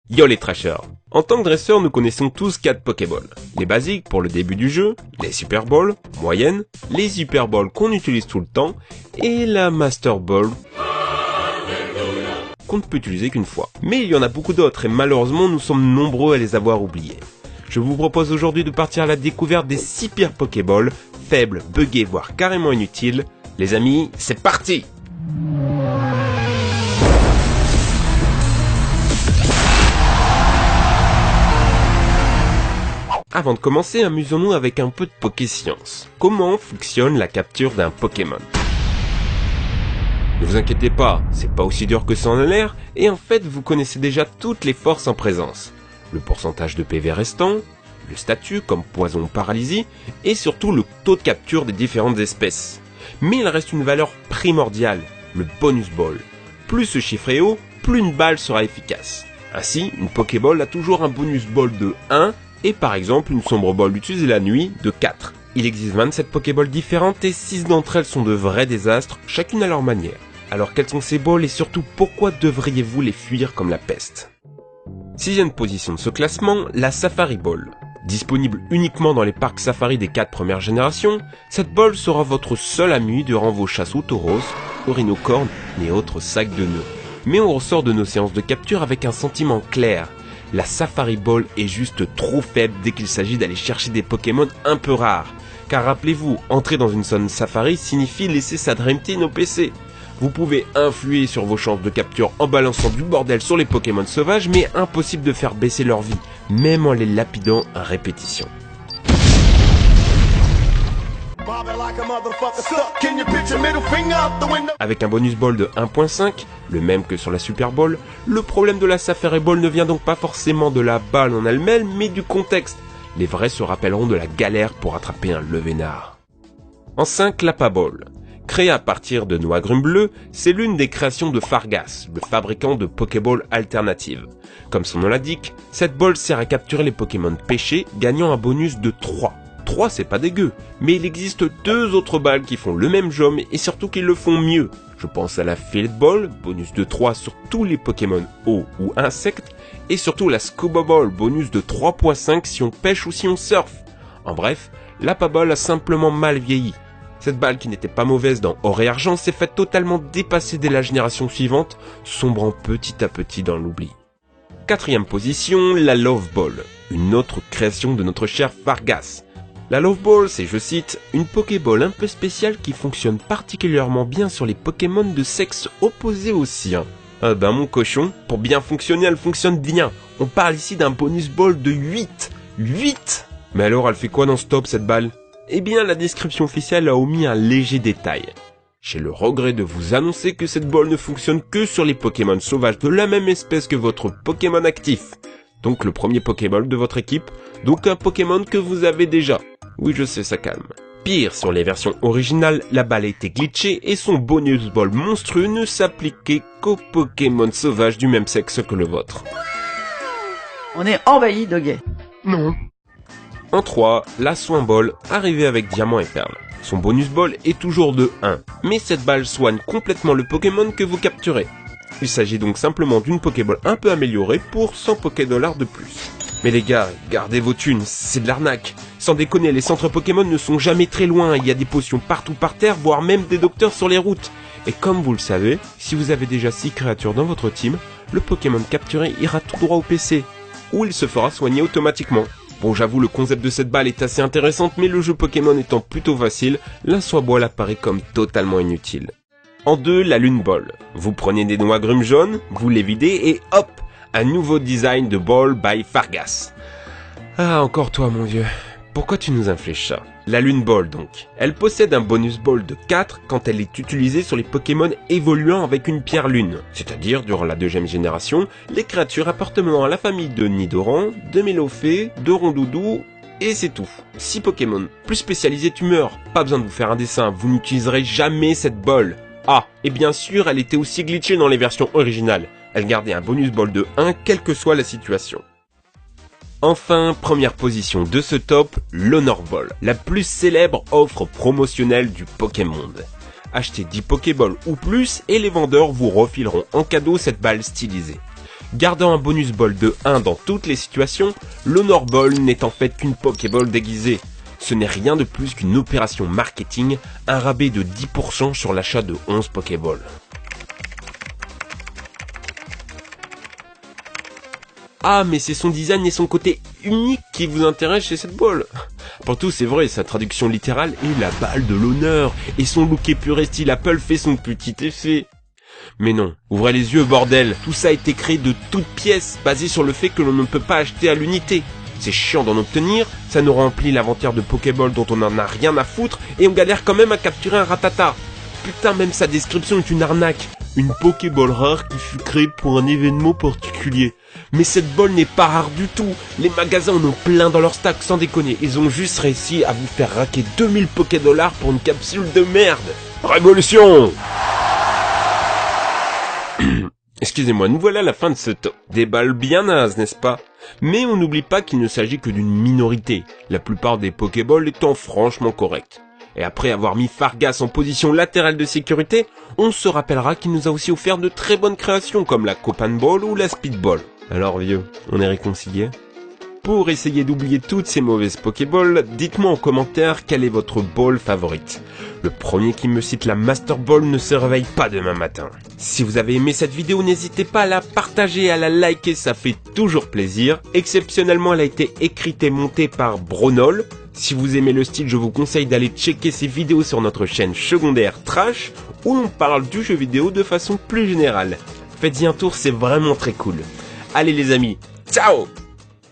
Yo les trashers. En tant que dresseur, nous connaissons tous 4 Pokéballs. Les basiques pour le début du jeu, les Super Balls, moyennes, les Hyper Balls qu'on utilise tout le temps, et la Master Ball qu'on ne peut utiliser qu'une fois. Mais il y en a beaucoup d'autres et malheureusement nous sommes nombreux à les avoir oubliés. Je vous propose aujourd'hui de partir à la découverte des 6 pires Pokéballs, faibles, buggés, voire carrément inutiles. Les amis, c'est parti! Avant de commencer, amusons-nous avec un peu de Poké-science. Comment fonctionne la capture d'un Pokémon? Ne vous inquiétez pas, c'est pas aussi dur que ça en a l'air, et en fait vous connaissez déjà toutes les forces en présence. Le pourcentage de PV restant, le statut comme poison ou paralysie, et surtout le taux de capture des différentes espèces. Mais il reste une valeur primordiale, le bonus ball. Plus ce chiffre est haut, plus une balle sera efficace. Ainsi, une Pokéball a toujours un bonus ball de 1, et par exemple une sombre ball utilisée la nuit de 4. Il existe 27 Pokéballs différentes et 6 d'entre elles sont de vrais désastres, chacune à leur manière. Alors quelles sont ces balls et surtout pourquoi devriez-vous les fuir comme la peste? 6ème position de ce classement, la Safari Ball. Disponible uniquement dans les parcs Safari des 4 premières générations, cette ball sera votre seul ami durant vos chasses aux tauros, aux rhinocornes et autres sacs de nœuds. Mais on ressort de nos séances de capture avec un sentiment clair. La Safari Ball est juste trop faible dès qu'il s'agit d'aller chercher des Pokémon un peu rares. Car rappelez-vous, entrer dans une zone Safari signifie laisser sa Dream Team au PC. Vous pouvez influer sur vos chances de capture en balançant du bordel sur les Pokémon sauvages, mais impossible de faire baisser leur vie, même en les lapidant à répétition. Avec un bonus ball de 1.5, le même que sur la Super Ball, le problème de la Safari Ball ne vient donc pas forcément de la balle en elle-même, mais du contexte. Les vrais se rappelleront de la galère pour attraper un Levénard. En 5, la Paball. Créée à partir de noix agrumes bleus, c'est l'une des créations de Fargas, le fabricant de Pokéball alternatives. Comme son nom l'indique, cette ball sert à capturer les Pokémon pêchés, gagnant un bonus de 3. 3 c'est pas dégueu, mais il existe 2 autres balles qui font le même job et surtout qui le font mieux. Je pense à la Field Ball, bonus de 3 sur tous les Pokémon eau ou insectes, et surtout la Scuba Ball, bonus de 3.5 si on pêche ou si on surfe. En bref, la Paball a simplement mal vieilli. Cette balle qui n'était pas mauvaise dans Or et Argent s'est faite totalement dépasser dès la génération suivante, sombrant petit à petit dans l'oubli. 4ème position, la Love Ball, une autre création de notre cher Fargas. La Love Ball, c'est, je cite, une Pokéball un peu spéciale qui fonctionne particulièrement bien sur les Pokémon de sexe opposé au sien. Ah ben mon cochon, pour bien fonctionner, elle fonctionne bien. On parle ici d'un bonus ball de 8. 8 ! Mais alors, elle fait quoi dans ce top, cette balle? Eh bien, la description officielle a omis un léger détail. J'ai le regret de vous annoncer que cette ball ne fonctionne que sur les Pokémon sauvages de la même espèce que votre Pokémon actif. Donc le premier Pokéball de votre équipe, donc un Pokémon que vous avez déjà. Oui, je sais, ça calme. Pire, sur les versions originales, la balle était glitchée et son bonus ball monstrueux ne s'appliquait qu'aux Pokémon sauvages du même sexe que le vôtre. On est envahi de gays. Non. En 3, la Soin Ball, arrivée avec Diamant et Perle. Son bonus ball est toujours de 1, mais cette balle soigne complètement le Pokémon que vous capturez. Il s'agit donc simplement d'une Pokéball un peu améliorée pour 100 Pokédollars de plus. Mais les gars, gardez vos thunes, c'est de l'arnaque. Sans déconner, les centres Pokémon ne sont jamais très loin, il y a des potions partout par terre, voire même des docteurs sur les routes. Et comme vous le savez, si vous avez déjà 6 créatures dans votre team, le Pokémon capturé ira tout droit au PC, où il se fera soigner automatiquement. Bon, j'avoue, le concept de cette balle est assez intéressant, mais le jeu Pokémon étant plutôt facile, la Soie Ball apparaît comme totalement inutile. En 2, la Lune Ball. Vous prenez des noix agrumes jaunes, vous les videz et hop, un nouveau design de Ball by Fargas. Ah, encore toi, mon vieux. Pourquoi tu nous infliges ça? La Lune Ball, donc. Elle possède un bonus ball de 4 quand elle est utilisée sur les Pokémon évoluant avec une pierre lune. C'est-à-dire, durant la 2ème génération, les créatures appartenant à la famille de Nidoran, de Mélofée, de Rondoudou, et c'est tout. 6 Pokémon. Plus spécialisés, tu meurs. Pas besoin de vous faire un dessin, vous n'utiliserez jamais cette ball. Ah, et bien sûr, elle était aussi glitchée dans les versions originales. Elle gardait un bonus ball de 1, quelle que soit la situation. Enfin, première position de ce top, l'Honor Ball, la plus célèbre offre promotionnelle du Pokémonde. Achetez 10 Pokéballs ou plus et les vendeurs vous refileront en cadeau cette balle stylisée. Gardant un bonus ball de 1 dans toutes les situations, l'Honor Ball n'est en fait qu'une Pokéball déguisée. Ce n'est rien de plus qu'une opération marketing, un rabais de 10% sur l'achat de 11 Pokéballs. Ah, mais c'est son design et son côté unique qui vous intéresse chez cette balle. Pour tout, c'est vrai, sa traduction littérale est la balle de l'honneur, et son look épuré style Apple fait son petit effet. Mais non, ouvrez les yeux bordel, tout ça a été créé de toutes pièces, basé sur le fait que l'on ne peut pas acheter à l'unité. C'est chiant d'en obtenir, ça nous remplit l'inventaire de Pokéball dont on en a rien à foutre, et on galère quand même à capturer un Rattata. Putain, même sa description est une arnaque. Une Pokéball rare qui fut créée pour un événement particulier. Mais cette balle n'est pas rare du tout. Les magasins en ont plein dans leur stack, sans déconner. Ils ont juste réussi à vous faire raquer 2000 Pokédollars pour une capsule de merde. Révolution! Excusez-moi, nous voilà à la fin de ce top. Des balles bien nazes, n'est-ce pas? Mais on n'oublie pas qu'il ne s'agit que d'une minorité, la plupart des Pokéballs étant franchement corrects. Et après avoir mis Fargas en position latérale de sécurité, on se rappellera qu'il nous a aussi offert de très bonnes créations comme la Copan Ball ou la Speed Ball. Alors vieux, on est réconciliés? Pour essayer d'oublier toutes ces mauvaises Pokéballs, dites-moi en commentaire quelle est votre ball favorite. Le premier qui me cite la Master Ball ne se réveille pas demain matin. Si vous avez aimé cette vidéo, n'hésitez pas à la partager et à la liker, ça fait toujours plaisir. Exceptionnellement, elle a été écrite et montée par Bronol. Si vous aimez le style, je vous conseille d'aller checker ses vidéos sur notre chaîne secondaire Trash, où on parle du jeu vidéo de façon plus générale. Faites-y un tour, c'est vraiment très cool. Allez les amis, ciao!